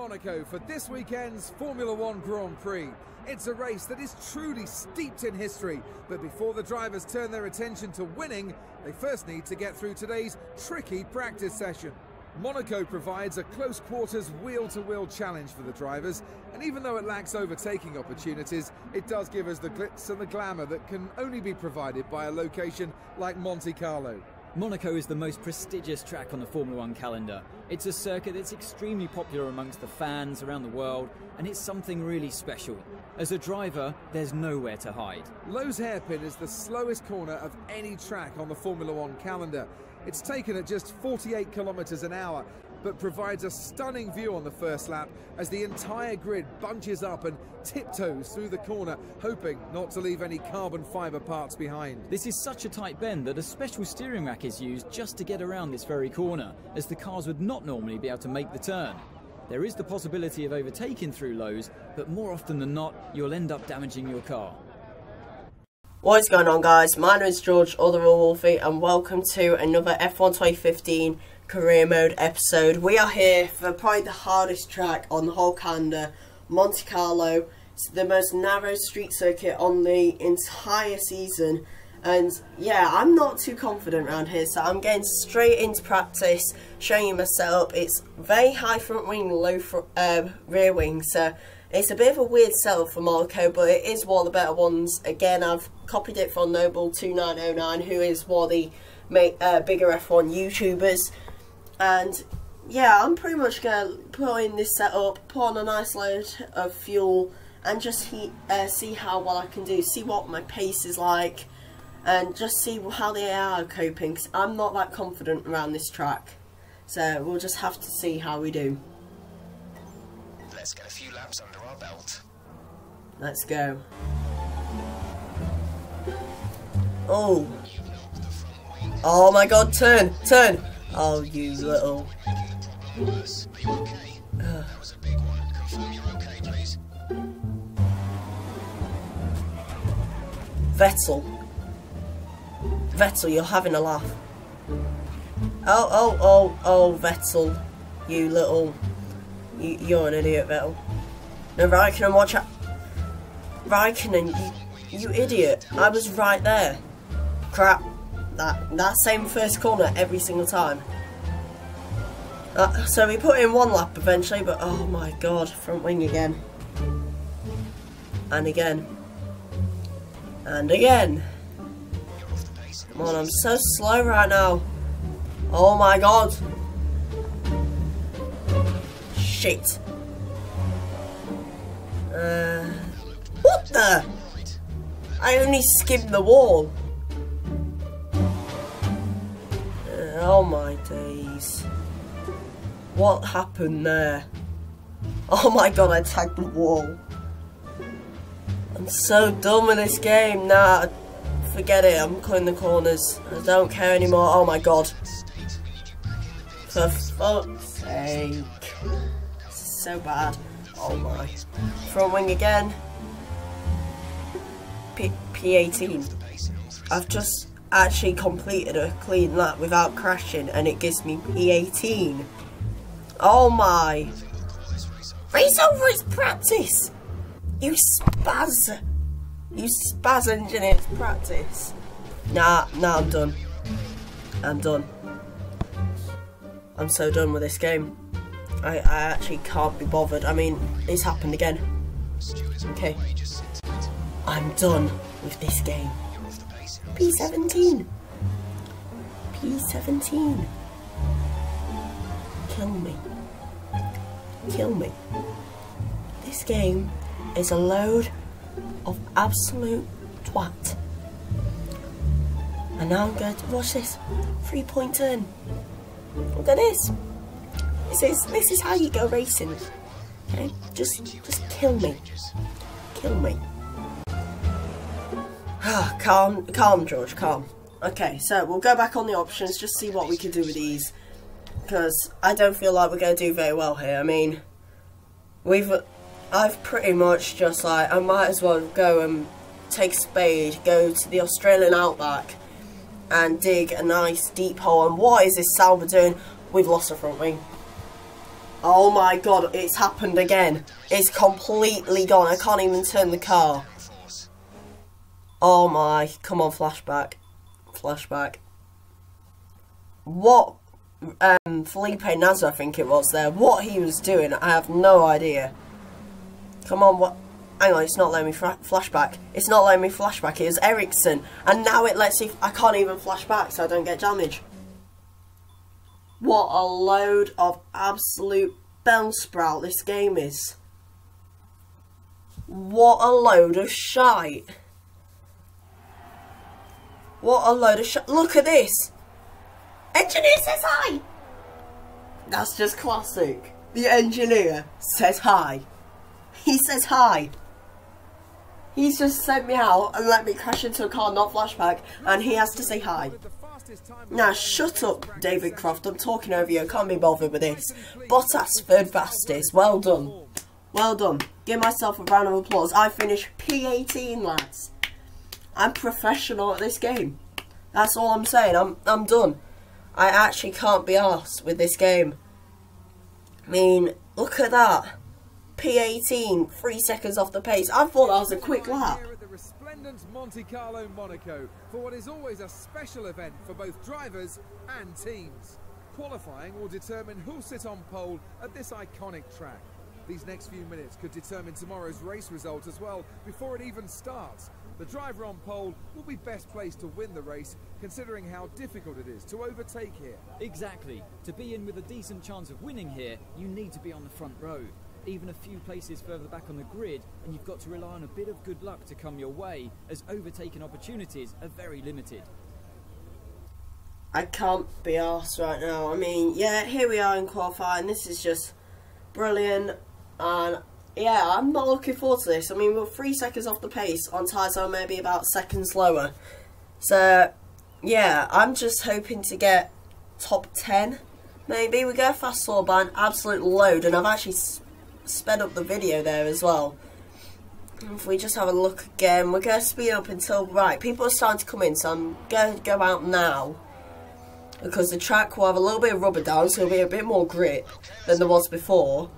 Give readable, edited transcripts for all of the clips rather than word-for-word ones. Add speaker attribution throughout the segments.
Speaker 1: Monaco for this weekend's Formula One Grand Prix. It's a race that is truly steeped in history, but before the drivers turn their attention to winning, they first need to get through today's tricky practice session. Monaco provides a close quarters wheel-to-wheel challenge for the drivers, and even though it lacks overtaking opportunities, it does give us the glitz and the glamour that can only be provided by a location like Monte Carlo.
Speaker 2: Monaco is the most prestigious track on the Formula One calendar. It's a circuit that's extremely popular amongst the fans around the world, and it's something really special. As a driver, there's nowhere to hide. Low's hairpin is the slowest corner of any track on the Formula One calendar. It's taken at just 48 kilometers an hour, but provides a stunning view on the first lap as the entire grid bunches up and tiptoes through the corner, hoping not to leave any carbon fibre parts behind. This is such a tight bend that a special steering rack is used just to get around this very corner, as the cars would not normally be able to make the turn. There is the possibility of overtaking through lows, but more often than not, you'll end up damaging your car.
Speaker 3: What is going on, guys? My name is George, or the Real Wolfie, and welcome to another F1 2015 career mode episode. We are here for probably the hardest track on the whole calendar, Monte Carlo. It's the most narrow street circuit on the entire season, and yeah, I'm not too confident around here, so I'm getting straight into practice, showing you my setup. It's very high front wing, low rear wing, so it's a bit of a weird setup for Monaco, but it is one of the better ones. Again, I've copied it from Noble2909, who is one of the bigger F1 YouTubers. And yeah, I'm pretty much going to put in this setup, put on a nice load of fuel, and just see how well I can do, see what my pace is like, and just see how they are coping, because I'm not that confident around this track. So we'll just have to see how we do.
Speaker 4: Let's get a few laps under our belt.
Speaker 3: Let's go. Oh. Oh my god, turn! Turn! Oh, you little.
Speaker 4: Are you okay? That was a big one. Confirm you're okay, please.
Speaker 3: Vettel, you're having a laugh. Oh, Vettel. You little. You're an idiot, Vettel. No, Raikkonen, watch out. Raikkonen, you idiot. I was right there. Crap. That same first corner every single time. So we put in one lap eventually, but oh my god, front wing again. And again. And again. Come on, I'm so slow right now. Oh my god. Shit. What the? I only skimmed the wall. Oh my days. What happened there? Oh my god, I tagged the wall. I'm so done with this game. Nah, forget it. I'm cutting the corners. I don't care anymore. Oh my god. For fuck's sake. This is so bad. Oh my. Front wing again. P18. I've just actually completed a clean lap without crashing, and it gives me P18. Oh my. Race over its practice. You spaz. You spaz engineer's practice. Nah, I'm done. I'm done. I'm so done with this game. I actually can't be bothered. I mean, it's happened again. Okay. I'm done with this game. P17. P17. Kill me. Kill me. This game is a load of absolute twat. And now I'm going to watch this 3-point turn. Look at this. This is how you go racing. Okay? Just kill me. Kill me. Calm, George, calm. Okay, so we'll go back on the options, just see what we can do with these, because I don't feel like we're going to do very well here. I mean, I've pretty much just I might as well go and take a spade, go to the Australian outback, and dig a nice deep hole. And what is this Sauber doing? We've lost a front wing. Oh my god, it's happened again. It's completely gone. I can't even turn the car. Oh my, come on, flashback. Flashback. What Felipe Massa, I think it was there, what he was doing, I have no idea. Come on, what? Hang on, it's not letting me flashback. It's not letting me flashback. It was Ericsson, and now it lets me. I can't even flash back, so I don't get damage. What a load of absolute bellsprout this game is. What a load of shite. What a load of shite. Look at this. Engineer says hi. That's just classic. The engineer says hi. He says hi. He's just sent me out and let me crash into a car, not flashback, and he has to say hi. Now shut up, David Croft, I'm talking over you, I can't be bothered with this. Bottas, third fastest, well done. Well done. Give myself a round of applause. I finished P18, lads. I'm professional at this game. That's all I'm saying, I'm done. I actually can't be arsed with this game. I mean, look at that. P18, 3 seconds off the pace. I thought that was a quick lap.
Speaker 1: Here at the resplendent Monte Carlo, Monaco, for what is always a special event for both drivers and teams. Qualifying will determine who'll sit on pole at this iconic track. These next few minutes could determine tomorrow's race result as well, before it even starts. The driver on pole will be best placed to win the race, considering how difficult it is to overtake here.
Speaker 2: Exactly. To be in with a decent chance of winning here, you need to be on the front row. Even a few places further back on the grid, and you've got to rely on a bit of good luck to come your way, as overtaking opportunities are very limited.
Speaker 3: I can't be arsed right now. I mean, yeah, here we are in qualifying. This is just brilliant, and yeah, I'm not looking forward to this. I mean, we're 3 seconds off the pace on tyres are maybe about a second slower. So, yeah, I'm just hoping to get top 10. Maybe we go fast forward by an absolute load, and I've actually sped up the video there as well. If we just have a look again, we're going to speed up until, right, people are starting to come in, so I'm going to go out now, because the track will have a little bit of rubber down, so it'll be a bit more grip than there was before.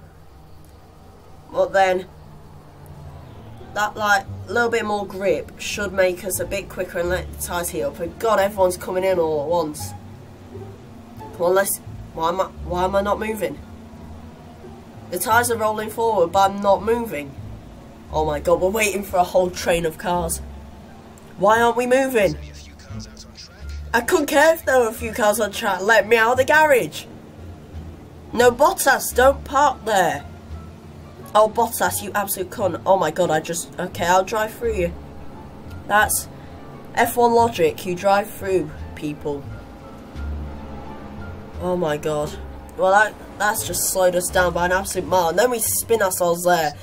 Speaker 3: But then that like little bit more grip should make us a bit quicker and let the tyres heat up. And God, everyone's coming in all at once. Come on, let's. Why am I not moving? The tyres are rolling forward, but I'm not moving. Oh my God, we're waiting for a whole train of cars. Why aren't we moving? I couldn't care if there were a few cars on track. Let me out of the garage. No, Bottas, don't park there. Oh, Bottas, you absolute cunt. Oh my God, okay, I'll drive through you. That's F1 logic, you drive through people. Oh my God. Well, that's just slowed us down by an absolute mile, and then we spin ourselves there.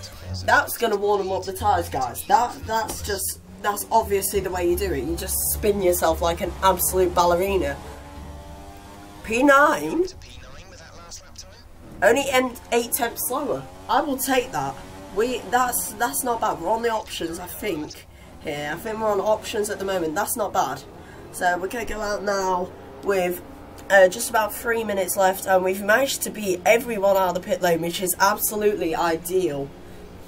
Speaker 3: That's going to warm them up the tyres, guys. That's obviously the way you do it. You just spin yourself like an absolute ballerina. P9? Only 8 tenths slower. I will take that. That's not bad. We're on the options, I think. Here, I think we're on options at the moment. That's not bad. So we're going to go out now with just about 3 minutes left, and we've managed to beat everyone out of the pit lane, which is absolutely ideal.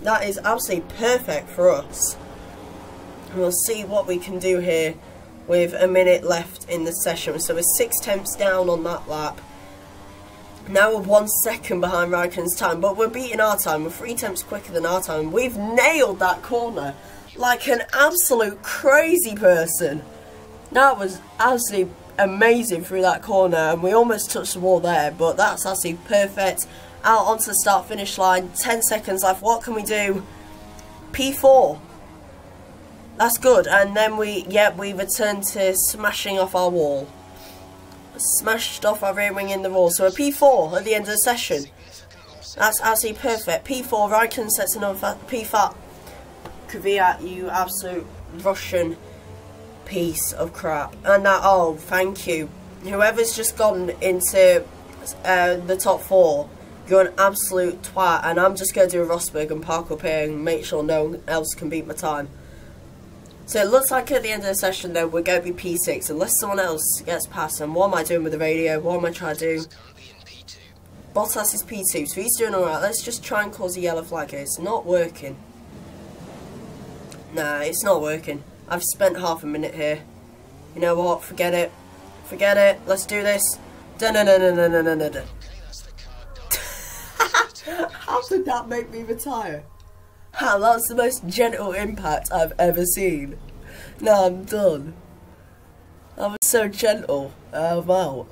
Speaker 3: That is absolutely perfect for us. And we'll see what we can do here with a minute left in the session. So we're 6 tenths down on that lap. Now we're 1 second behind Raikkonen's time, but we're beating our time. We're 3 tenths quicker than our time. We've nailed that corner like an absolute crazy person. That was absolutely amazing through that corner, and we almost touched the wall there, but that's absolutely perfect. Out onto the start finish line, 10 seconds left. What can we do? P4. That's good. And then we return to smashing off our wall. Smashed off our rear wing in the wall. So a P4 at the end of the session. That's absolutely perfect. P4, Raikkonen sets another P5. Kvyat, you absolute Russian piece of crap. And that, oh, thank you. Whoever's just gone into the top 4, you're an absolute twat. And I'm just going to do a Rosberg and park up here and make sure no one else can beat my time. So it looks like at the end of the session though, we're going to be P6 unless someone else gets past. And what am I doing with the radio? What am I trying to do? Bottas is P2, so he's doing alright. Let's just try and cause a yellow flag here. It's not working. Nah, it's not working. I've spent half a minute here. You know what? Forget it. Forget it. Let's do this. Dun-dun-dun-dun-dun-dun-dun. How did that make me retire? How, that's the most gentle impact I've ever seen. No, I'm done. I was so gentle. I'm out.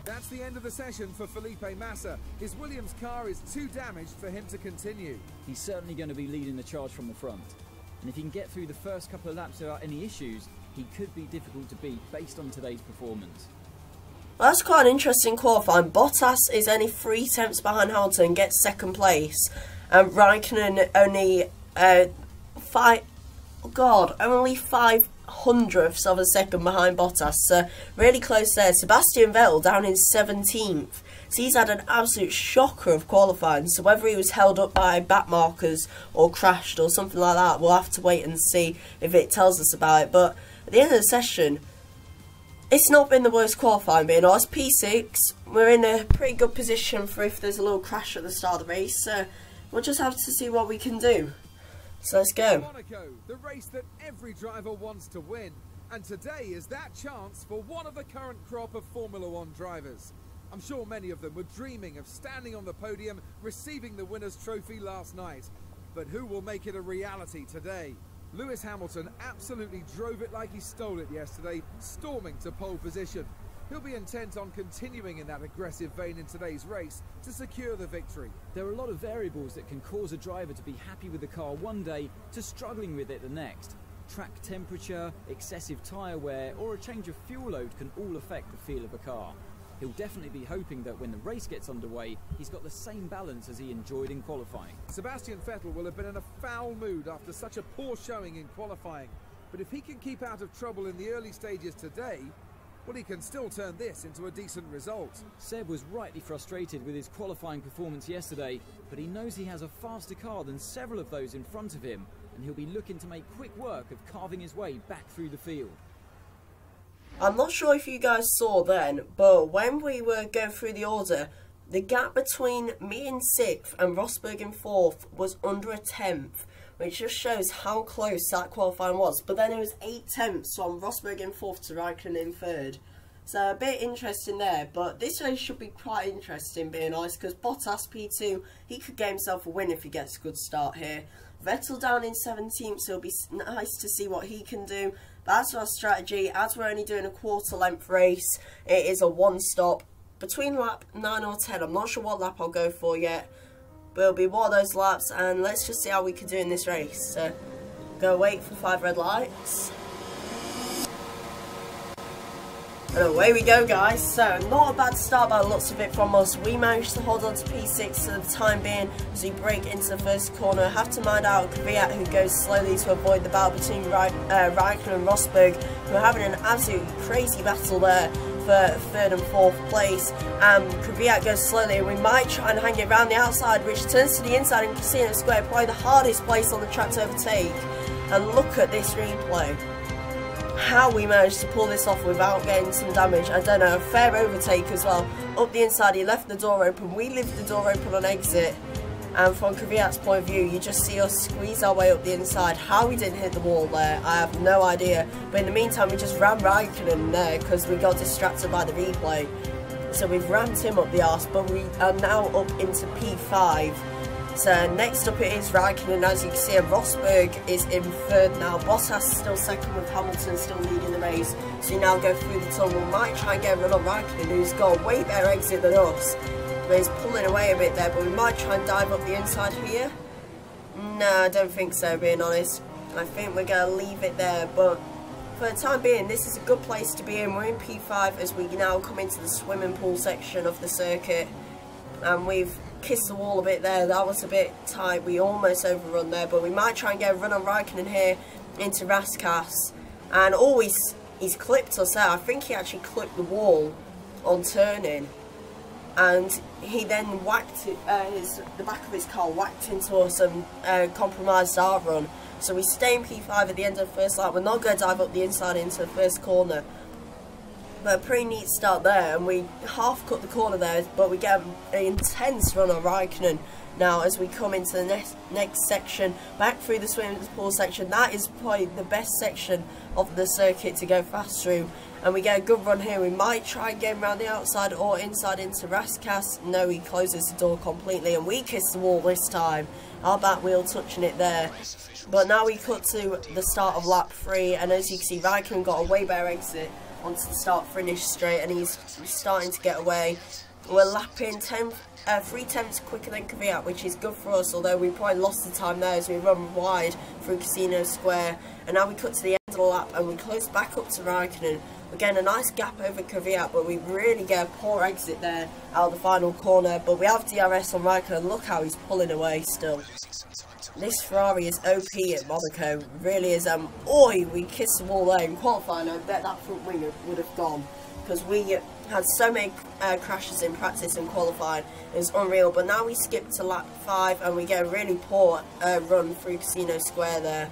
Speaker 1: That's the end of the session for Felipe Massa. His Williams car is too damaged for him to continue.
Speaker 2: He's certainly going to be leading the charge from the front. And if he can get through the first couple of laps without any issues, he could be difficult to beat based on today's performance.
Speaker 3: Well, that's quite an interesting qualifying. Bottas is only 3 tenths behind Hamilton, gets second place. And Raikkonen only only 5/100ths of a second behind Bottas. So really close there. Sebastian Vettel down in 17th. So he's had an absolute shocker of qualifying. So whether he was held up by back markers or crashed or something like that, we'll have to wait and see if it tells us about it. But at the end of the session, it's not been the worst qualifying, being honest. P6, we're in a pretty good position for if there's a little crash at the start of the race. So we'll just have to see what we can do. So let's go.
Speaker 1: Monaco, the race that every driver wants to win. And today is that chance for one of the current crop of Formula One drivers. I'm sure many of them were dreaming of standing on the podium, receiving the winner's trophy last night. But who will make it a reality today? Lewis Hamilton absolutely drove it like he stole it yesterday, storming to pole position. He'll be intent on continuing in that aggressive vein in today's race to secure the victory.
Speaker 2: There are a lot of variables that can cause a driver to be happy with the car one day to struggling with it the next. Track temperature, excessive tyre wear, or a change of fuel load can all affect the feel of a car. He'll definitely be hoping that when the race gets underway, he's got the same balance as he enjoyed in qualifying.
Speaker 1: Sebastian Vettel will have been in a foul mood after such a poor showing in qualifying. But if he can keep out of trouble in the early stages today, well, he can still turn this into a decent result.
Speaker 2: Seb was rightly frustrated with his qualifying performance yesterday, but he knows he has a faster car than several of those in front of him, and he'll be looking to make quick work of carving his way back through the field.
Speaker 3: I'm not sure if you guys saw then, but when we were going through the order, the gap between me in 6th and Rosberg in 4th was under a tenth, which just shows how close that qualifying was. But then it was 8 tenths from Rosberg in 4th to Raikkonen in 3rd. So a bit interesting there, but this race should be quite interesting, being honest, because Bottas P2, he could get himself a win if he gets a good start here. Vettel down in 17th, so it'll be nice to see what he can do. But as for our strategy, as we're only doing a quarter length race, it is a one stop between lap 9 or 10. I'm not sure what lap I'll go for yet, but it'll be one of those laps, and let's just see how we can do in this race. So go wait for 5 red lights. And away we go, guys. So not a bad start by the looks of it from us. We managed to hold on to P6 for the time being as we break into the first corner. Have to mind out Kvyat, who goes slowly to avoid the battle between Raikkonen and Rosberg, who are having an absolutely crazy battle there for 3rd and 4th place. Kvyat goes slowly, and we might try and hang it around the outside, which turns to the inside in Casino Square, probably the hardest place on the track to overtake. And look at this replay. How we managed to pull this off without getting some damage, I don't know. A fair overtake as well. Up the inside, he left the door open. We left the door open on exit. And from Kvyat's point of view, you just see us squeeze our way up the inside. How we didn't hit the wall there, I have no idea. But in the meantime, we just ran Raikkonen there because we got distracted by the replay. So we've rammed him up the arse, but we are now up into P5. So next up it is Raikkonen, as you can see, and Rosberg is in 3rd now. Bottas still 2nd with Hamilton still leading the race. So you now go through the tunnel. We might try and get a run on Raikkonen, who's got a way better exit than us. But he's pulling away a bit there, but we might try and dive up the inside here. No, I don't think so, being honest. I think we're going to leave it there, but for the time being, this is a good place to be in. We're in P5 as we now come into the swimming pool section of the circuit. And we've kissed the wall a bit there. That was a bit tight. We almost overrun there, but we might try and get a run on Raikkonen here into Raskas. And he's clipped us out. I think he actually clipped the wall on turning, and he then whacked it, the back of his car whacked into us and compromised our run. So we stay in P5 at the end of the first lap. We're not going to dive up the inside into the first corner. But a pretty neat start there, and we half cut the corner there, but we get an intense run on Raikkonen. Now as we come into the next section, back through the swimming pool section, that is probably the best section of the circuit to go fast through. And we get a good run here. We might try and get him around the outside or inside into Raskas. No, he closes the door completely, and we kiss the wall this time. Our back wheel touching it there. But now we cut to the start of lap 3, and as you can see, Raikkonen got a way better exit onto the start-finish straight, and he's starting to get away. We're lapping 3 tenths quicker than Kvyat, which is good for us, although we probably lost the time there as we run wide through Casino Square. And now we cut to the end of the lap, and we close back up to Raikkonen. We're getting a nice gap over Kvyat, but we really get a poor exit there out of the final corner. But we have DRS on Raikkonen. Look how he's pulling away still. This Ferrari is OP at Monaco, really is. We kissed the wall there in qualifying. I bet that front wing would have gone, because we had so many crashes in practice and qualifying. It was unreal. But now we skip to lap 5, and we get a really poor run through Casino Square there.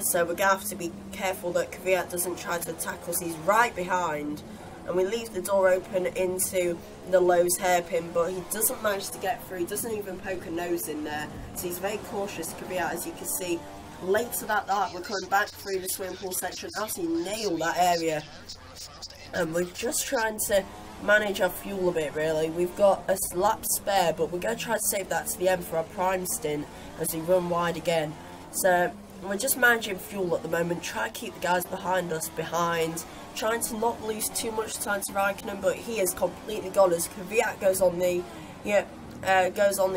Speaker 3: So we're going to have to be careful that Kvyat doesn't try to attack us. He's right behind. And we leave the door open into the Lowe's hairpin, but he doesn't manage to get through. He doesn't even poke a nose in there. So he's very cautious, Kvyat, as you can see. Later that lap, we're coming back through the swimming pool section. Absolutely nail that area. And we're just trying to manage our fuel a bit, really. We've got a lap spare, but we're going to try to save that to the end for our prime stint as we run wide again. So we're just managing fuel at the moment, try to keep the guys behind us behind, trying to not lose too much time to Raikkonen, but he is completely gone as Kvyat goes on the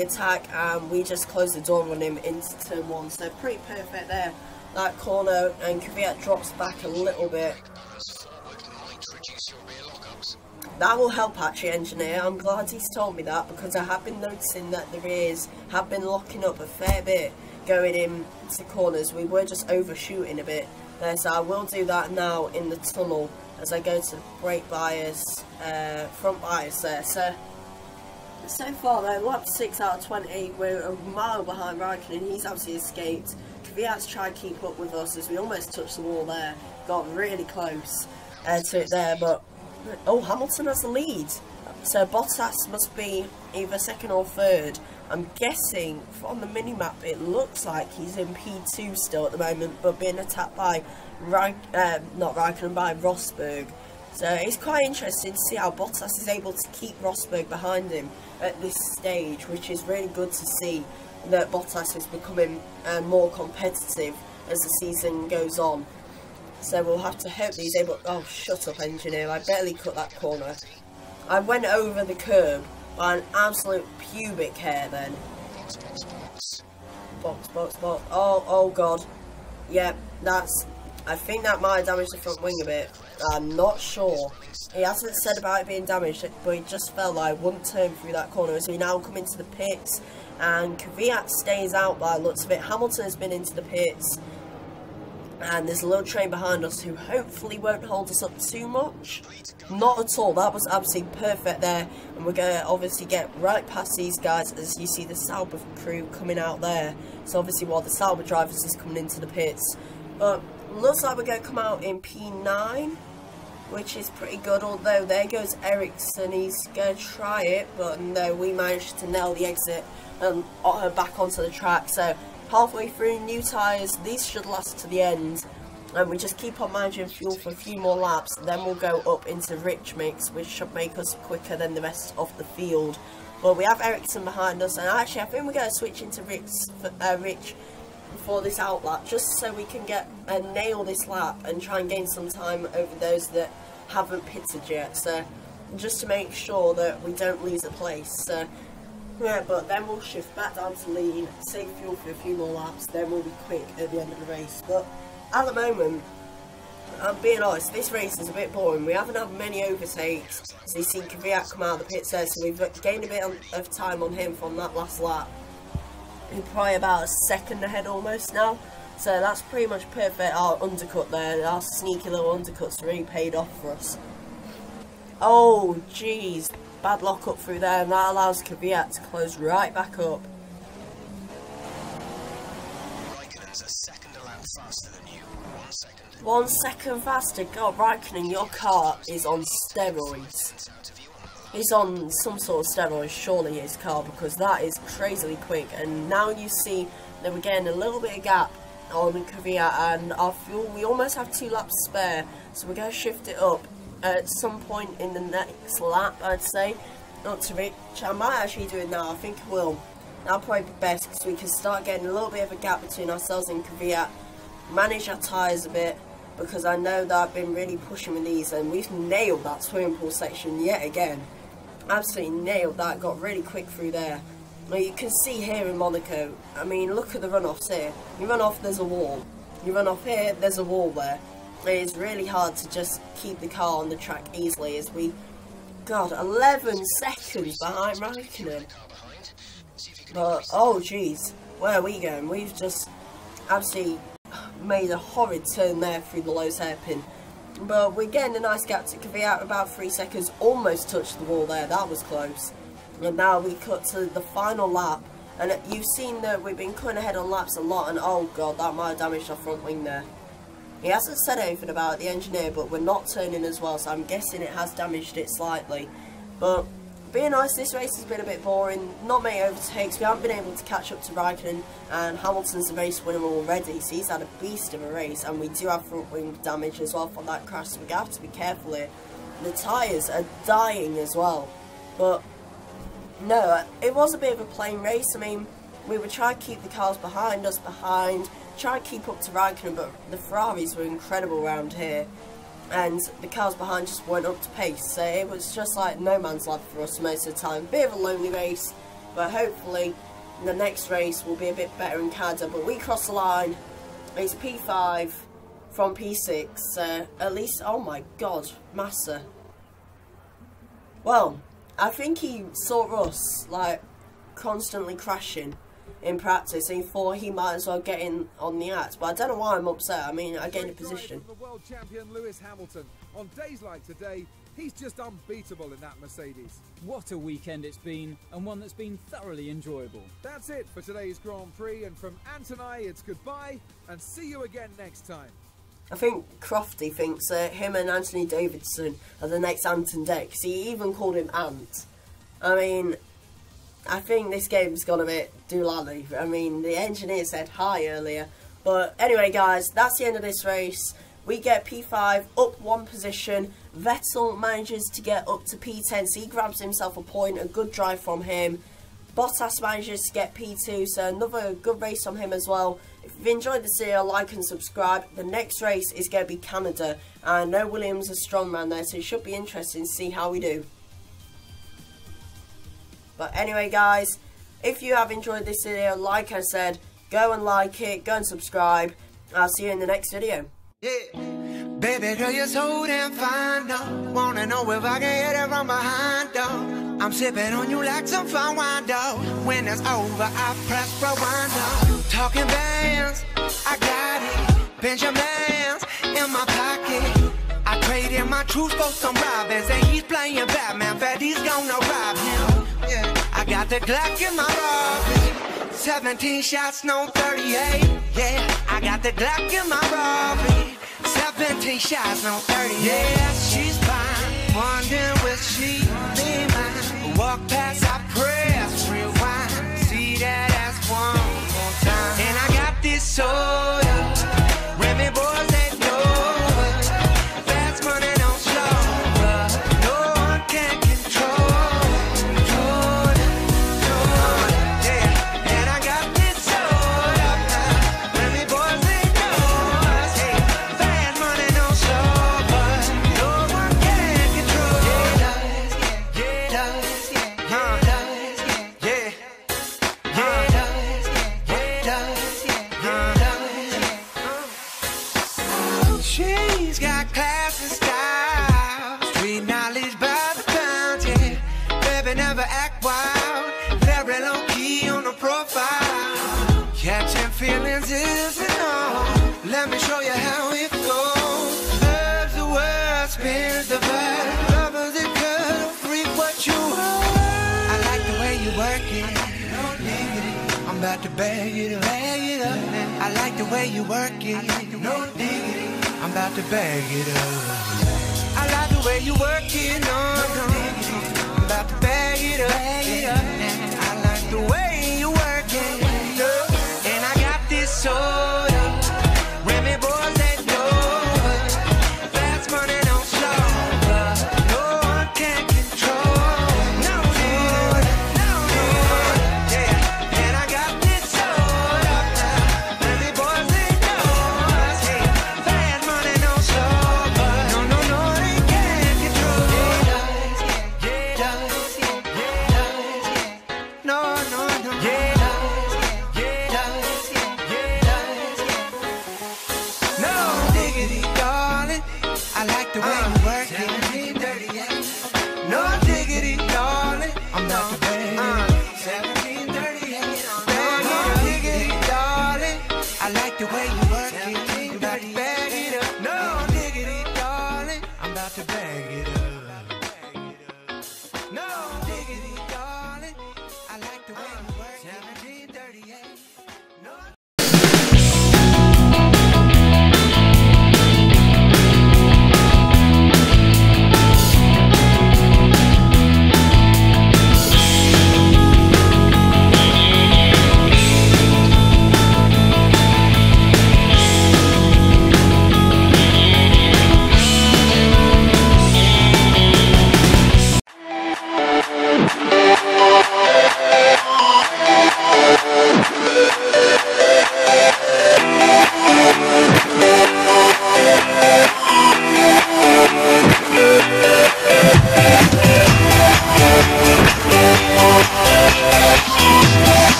Speaker 3: attack, and we just close the door on him into turn 1. So pretty perfect there, that corner, and Kvyat drops back a little bit. That will help actually, engineer. I'm glad he's told me that, because I have been noticing that the rears have been locking up a fair bit going into corners. We were just overshooting a bit there, so I will do that now in the tunnel as I go to the brake bias, front bias there. So far though, lap 6 out of 20, we're a mile behind Raikkonen. He's absolutely escaped. Kvyat's tried to keep up with us as we almost touched the wall there, got really close to it there, but oh, Hamilton has the lead. So Bottas must be either 2nd or 3rd. I'm guessing from the mini-map it looks like he's in P2 still at the moment, but being attacked by by Rosberg. So it's quite interesting to see how Bottas is able to keep Rosberg behind him at this stage, which is really good to see that Bottas is becoming more competitive as the season goes on. So we'll have to hope that he's able... Oh, shut up, engineer. I barely cut that corner. I went over the curb by an absolute pubic hair then. Box. Oh god. Yeah, I think that might have damaged the front wing a bit. I'm not sure. He hasn't said about it being damaged, but it just felt like I wouldn't turn through that corner as we now come into the pits. And Kvyat stays out by the looks of it. Hamilton has been into the pits. And there's a little train behind us who hopefully won't hold us up too much. Not at all. That was absolutely perfect there. And we're going to obviously get right past these guys as you see the Sauber crew coming out there. So obviously while the Sauber drivers is coming into the pits. But looks like we're going to come out in P9, which is pretty good. Although there goes Ericsson. He's going to try it. But no, we managed to nail the exit and back onto the track. So halfway through, new tyres, these should last to the end, and we just keep on managing fuel for a few more laps, then we'll go up into Rich Mix, which should make us quicker than the rest of the field. But we have Ericsson behind us, and actually I think we're going to switch into Rich before this outlap, just so we can get nail this lap and try and gain some time over those that haven't pitted yet, so just to make sure that we don't lose a place. So yeah, but then we'll shift back down to lean, save fuel for a few more laps, then we'll be quick at the end of the race. But at the moment, I'm being honest, this race is a bit boring. We haven't had many overtakes, as you see Kvyat come out of the pits there, so we've gained a bit of time on him from that last lap. He's probably about a second ahead almost now, so that's pretty much perfect. Our undercut there, our sneaky little undercuts really paid off for us. Oh jeez. Bad lock up through there, and that allows Kvyat to close right back up.
Speaker 4: Raikkonen's a second a lap faster than you. 1 second.
Speaker 3: 1 second faster. God, Raikkonen, your car is on steroids. He's on some sort of steroids, surely, his car, because that is crazily quick. And now you see that we're getting a little bit of gap on Kvyat, and our fuel, we almost have 2 laps spare, so we're going to shift it up at some point in the next lap, I'd say, up to Rich. I might actually do it now, I think I will. That'll probably be best, because we can start getting a little bit of a gap between ourselves and Kvyat, manage our tyres a bit, because I know that I've been really pushing with these, and we've nailed that swimming pool section yet again. Absolutely nailed that, got really quick through there. Now you can see here in Monaco, I mean, look at the runoffs here. You run off, there's a wall. You run off here, there's a wall there. It is really hard to just keep the car on the track easily as we, God, 11 seconds behind Raikkonen. But, oh jeez, where are we going? We've just absolutely made a horrid turn there through the low hairpin. But we're getting a nice gap to Kvyat, about 3 seconds, almost touched the wall there, that was close. And now we cut to the final lap, and you've seen that we've been cutting ahead on laps a lot, and oh god, that might have damaged our front wing there. He hasn't said anything about it, the engineer, but we're not turning as well, so I'm guessing it has damaged it slightly. But being honest, this race has been a bit boring, not many overtakes, we haven't been able to catch up to Raikkonen, and Hamilton's the race winner already, so he's had a beast of a race, and we do have front wing damage as well from that crash, so we have to be careful here. The tyres are dying as well, but no, it was a bit of a plain race. I mean, we would try to keep the cars behind us, try to keep up to Raikkonen, but the Ferraris were incredible around here, and the cars behind just weren't up to pace, so it was just like no man's land for us most of the time. Bit of a lonely race, but hopefully the next race will be a bit better in Canada. But we crossed the line, it's P5 from P6, at least, oh my god, Massa. Well, I think he saw us, like, constantly crashing in practice, and he thought he might as well get in on the act, but I don't know why I'm upset. I mean, I gained a position.
Speaker 1: The world champion Lewis Hamilton. On days like today, he's just unbeatable in that Mercedes.
Speaker 2: What a weekend it's been, and one that's been thoroughly enjoyable.
Speaker 1: That's it for today's Grand Prix, and from Ant and I, it's goodbye, and see you again next time.
Speaker 3: I think Crofty thinks him and Anthony Davidson are the next Ant and Dec, because he even called him Ant. I mean, I think this game's gone a bit doolally. I mean, the engineer said hi earlier. But anyway, guys, that's the end of this race. We get P5, up 1 position. Vettel manages to get up to P10, so he grabs himself a point, a good drive from him. Bottas manages to get P2, so another good race from him as well. If you've enjoyed this video, like and subscribe. The next race is going to be Canada. I know Williams is a strong man there, so it should be interesting to see how we do. But anyway, guys, if you have enjoyed this video, like I said, go and like it, go and subscribe. I'll see you in the next video.
Speaker 5: Yeah, baby girl, you're so damn fine, though. Wanna know if I can hit it from behind, though. I'm sipping on you like some fine wine, though. When it's over, I press rewind, though. Talking bands, I got it. Benjamins in my pocket. I traded my truth for some robbers, and he's playing Batman, but he's gonna rob him. Yeah, I got the Glock in my Robin. 17 shots, no 38. Yeah, I got the Glock in my Robin. 17 shots, no 38. Yeah, she's fine. Wondering will she be mine? Walk past, I press rewind. See that ass one more time. And I got this soda. Remy boys, they know it. Fast money don't slow, but no one can control. She's got class and style, street knowledge by the pound, yeah. Baby never act wild, very low key on the profile. Catching feelings isn't all. Let me show you how it goes. Loves the world, spins the vibe. Lovers it could freak what you are. I like the way you work it. No diggity. I'm about to bag it up. I like the way you work it. No diggity. about to bag it up. I like the way you working on. I'm about to bag it up. I like the way